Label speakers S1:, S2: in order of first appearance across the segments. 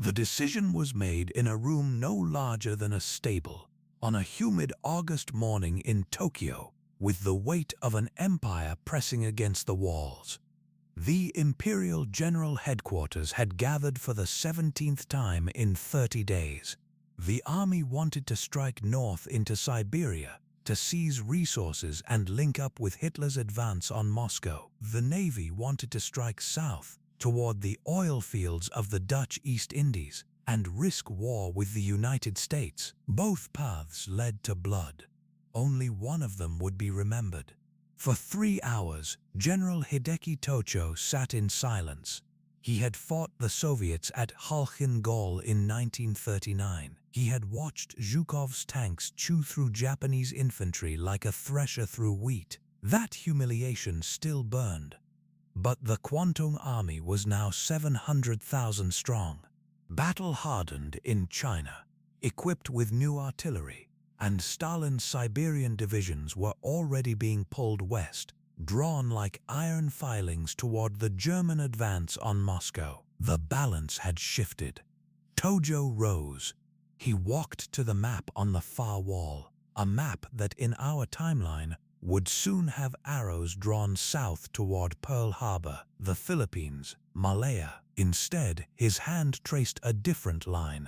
S1: The decision was made in a room no larger than a stable, on a humid August morning in Tokyo, with the weight of an empire pressing against the walls. The Imperial General Headquarters had gathered for the 17th time in 30 days. The army wanted to strike north into Siberia, to seize resources and link up with Hitler's advance on Moscow. The Navy wanted to strike south, toward the oil fields of the Dutch East Indies, and risk war with the United States. Both paths led to blood. Only one of them would be remembered. For 3 hours, General Hideki Tojo sat in silence. He had fought the Soviets at Khalkhin Gol in 1939. He had watched Zhukov's tanks chew through Japanese infantry like a thresher through wheat. That humiliation still burned. But the Kwantung Army was now 700,000 strong, battle-hardened in China, equipped with new artillery, and Stalin's Siberian divisions were already being pulled west, drawn like iron filings toward the German advance on Moscow. The balance had shifted. Tojo rose. He walked to the map on the far wall, a map that in our timeline would soon have arrows drawn south toward Pearl Harbor, the Philippines, Malaya. Instead, his hand traced a different line,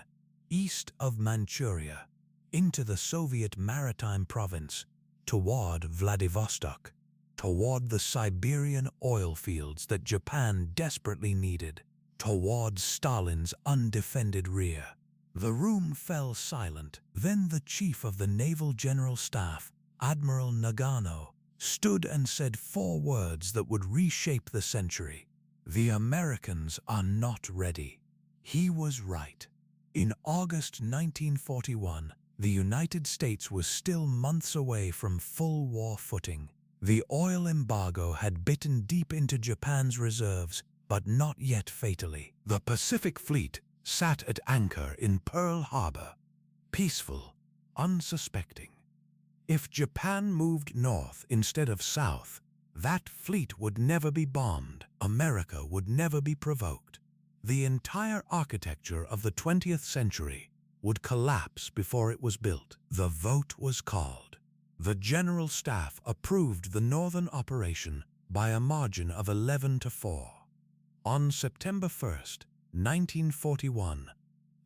S1: east of Manchuria, into the Soviet maritime province, toward Vladivostok, toward the Siberian oil fields that Japan desperately needed, toward Stalin's undefended rear. The room fell silent. Then the chief of the Naval General Staff, Admiral Nagano, stood and said 4 words that would reshape the century. The Americans are not ready. He was right. In August 1941, the United States was still months away from full war footing. The oil embargo had bitten deep into Japan's reserves, but not yet fatally. The Pacific Fleet sat at anchor in Pearl Harbor, peaceful, unsuspecting. If Japan moved north instead of south, that fleet would never be bombed. America would never be provoked. The entire architecture of the 20th century would collapse before it was built. The vote was called. The General Staff approved the northern operation by a margin of 11-4. On September 1st, 1941,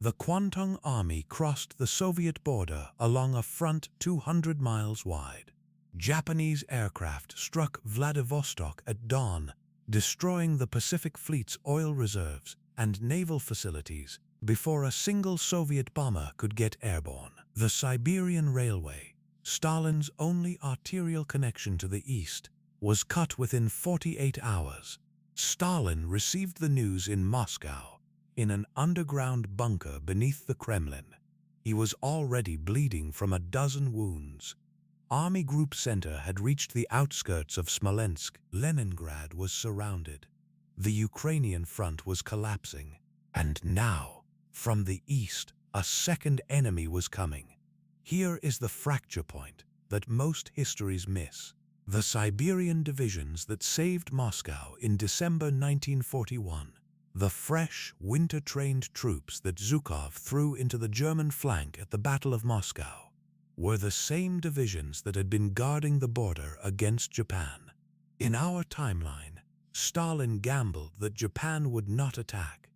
S1: the Kwantung Army crossed the Soviet border along a front 200 miles wide. Japanese aircraft struck Vladivostok at dawn, destroying the Pacific Fleet's oil reserves and naval facilities before a single Soviet bomber could get airborne. The Siberian Railway, Stalin's only arterial connection to the east, was cut within 48 hours. Stalin received the news in Moscow, in an underground bunker beneath the Kremlin. He was already bleeding from a dozen wounds. Army Group Center had reached the outskirts of Smolensk. Leningrad was surrounded. The Ukrainian front was collapsing. And now, from the east, a second enemy was coming. Here is the fracture point that most histories miss. The Siberian divisions that saved Moscow in December 1941, the fresh, winter-trained troops that Zhukov threw into the German flank at the Battle of Moscow, were the same divisions that had been guarding the border against Japan. In our timeline, Stalin gambled that Japan would not attack.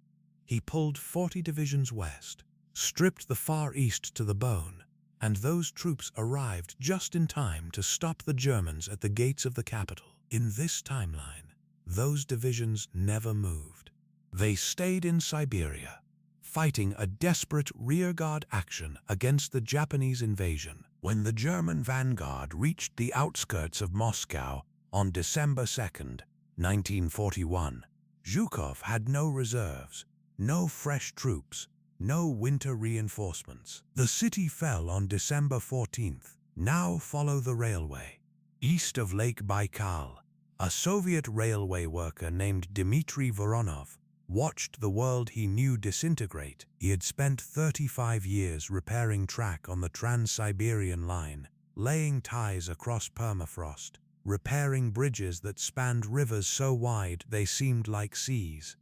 S1: He pulled 40 divisions west, stripped the Far East to the bone, and those troops arrived just in time to stop the Germans at the gates of the capital. In this timeline, those divisions never moved. They stayed in Siberia, fighting a desperate rearguard action against the Japanese invasion. When the German vanguard reached the outskirts of Moscow on December 2nd, 1941, Zhukov had no reserves, no fresh troops, no winter reinforcements. The city fell on December 14th. Now follow the railway. East of Lake Baikal, a Soviet railway worker named Dmitry Voronov watched the world he knew disintegrate. He had spent 35 years repairing track on the Trans-Siberian line, laying ties across permafrost, repairing bridges that spanned rivers so wide they seemed like seas.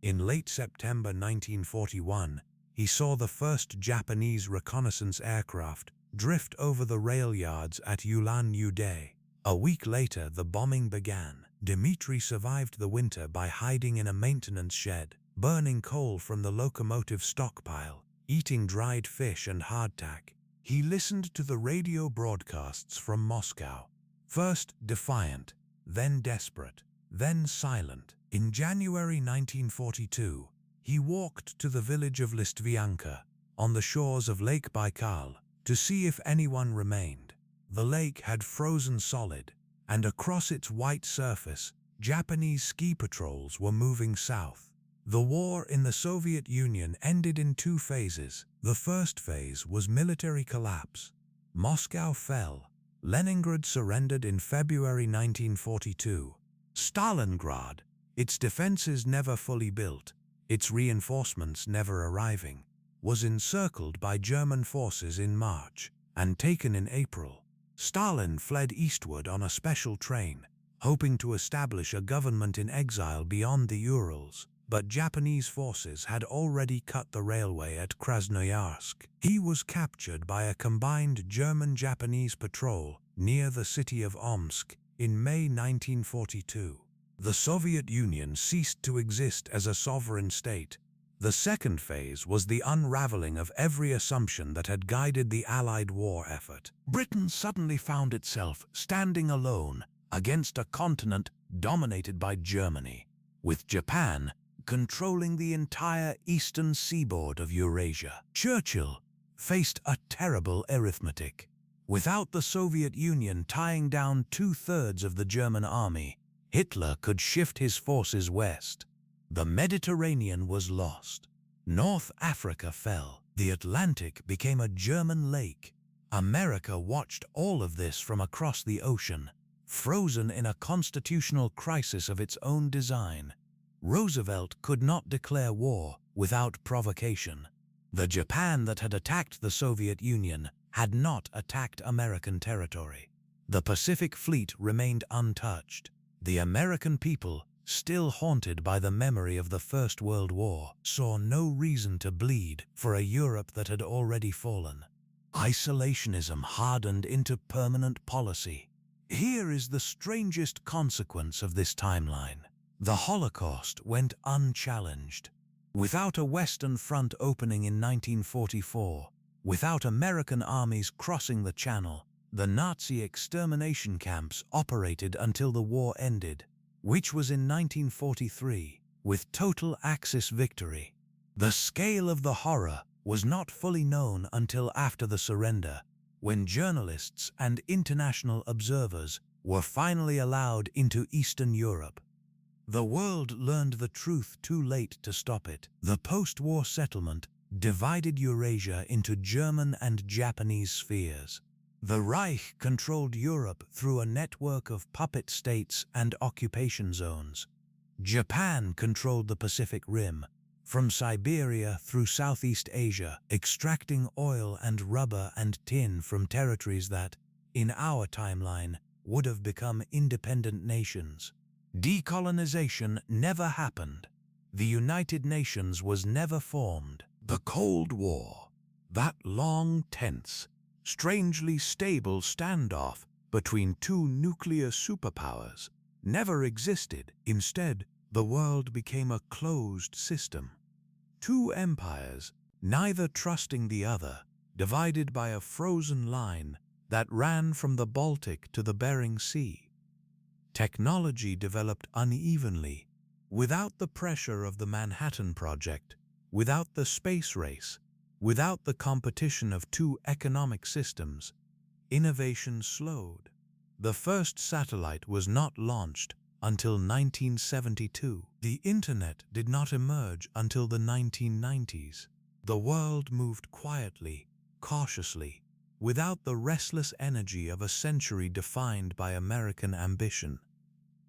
S1: In late September 1941, he saw the first Japanese reconnaissance aircraft drift over the rail yards at Ulan-Ude. A week later, the bombing began. Dmitri survived the winter by hiding in a maintenance shed, burning coal from the locomotive stockpile, eating dried fish and hardtack. He listened to the radio broadcasts from Moscow, first defiant, then desperate, then silent. In January 1942, he walked to the village of Listvyanka, on the shores of Lake Baikal, to see if anyone remained. The lake had frozen solid, and across its white surface, Japanese ski patrols were moving south. The war in the Soviet Union ended in two phases. The first phase was military collapse. Moscow fell. Leningrad surrendered in February 1942. Stalingrad, its defenses never fully built, its reinforcements never arriving, was encircled by German forces in March and taken in April. Stalin fled eastward on a special train, hoping to establish a government in exile beyond the Urals, but Japanese forces had already cut the railway at Krasnoyarsk. He was captured by a combined German-Japanese patrol near the city of Omsk in May 1942. The Soviet Union ceased to exist as a sovereign state. The second phase was the unraveling of every assumption that had guided the Allied war effort. Britain suddenly found itself standing alone against a continent dominated by Germany, with Japan controlling the entire eastern seaboard of Eurasia. Churchill faced a terrible arithmetic. Without the Soviet Union tying down 2/3 of the German army, Hitler could shift his forces west. The Mediterranean was lost. North Africa fell. The Atlantic became a German lake. America watched all of this from across the ocean, frozen in a constitutional crisis of its own design. Roosevelt could not declare war without provocation. The Japan that had attacked the Soviet Union had not attacked American territory. The Pacific Fleet remained untouched. The American people, still haunted by the memory of the First World War, saw no reason to bleed for a Europe that had already fallen. Isolationism hardened into permanent policy. Here is the strangest consequence of this timeline. The Holocaust went unchallenged. Without a Western Front opening in 1944, without American armies crossing the Channel, the Nazi extermination camps operated until the war ended, which was in 1943, with total Axis victory. The scale of the horror was not fully known until after the surrender, when journalists and international observers were finally allowed into Eastern Europe. The world learned the truth too late to stop it. The post-war settlement divided Eurasia into German and Japanese spheres. The Reich controlled Europe through a network of puppet states and occupation zones. Japan controlled the Pacific Rim, from Siberia through Southeast Asia, extracting oil and rubber and tin from territories that, in our timeline, would have become independent nations. Decolonization never happened. The United Nations was never formed. The Cold War, that long, tense, strangely stable standoff between two nuclear superpowers, never existed. Instead, the world became a closed system. Two empires, neither trusting the other, divided by a frozen line that ran from the Baltic to the Bering Sea. Technology developed unevenly, without the pressure of the Manhattan Project, without the space race, without the competition of two economic systems. Innovation slowed. The first satellite was not launched until 1972. The Internet did not emerge until the 1990s. The world moved quietly, cautiously, without the restless energy of a century defined by American ambition.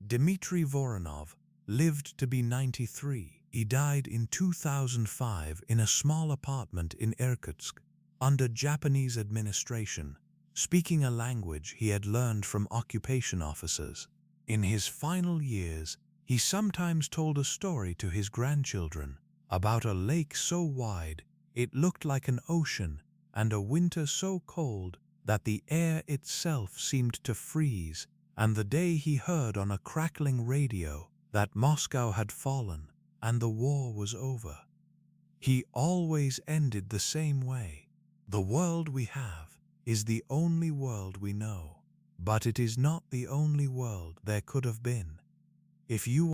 S1: Dmitry Voronov lived to be 93. He died in 2005 in a small apartment in Irkutsk, under Japanese administration, speaking a language he had learned from occupation officers. In his final years, He sometimes told a story to his grandchildren about a lake so wide it looked like an ocean and a winter so cold that the air itself seemed to freeze, and the day he heard on a crackling radio that Moscow had fallen and the war was over. He always ended the same way. The world we have is the only world we know, but it is not the only world there could have been. If you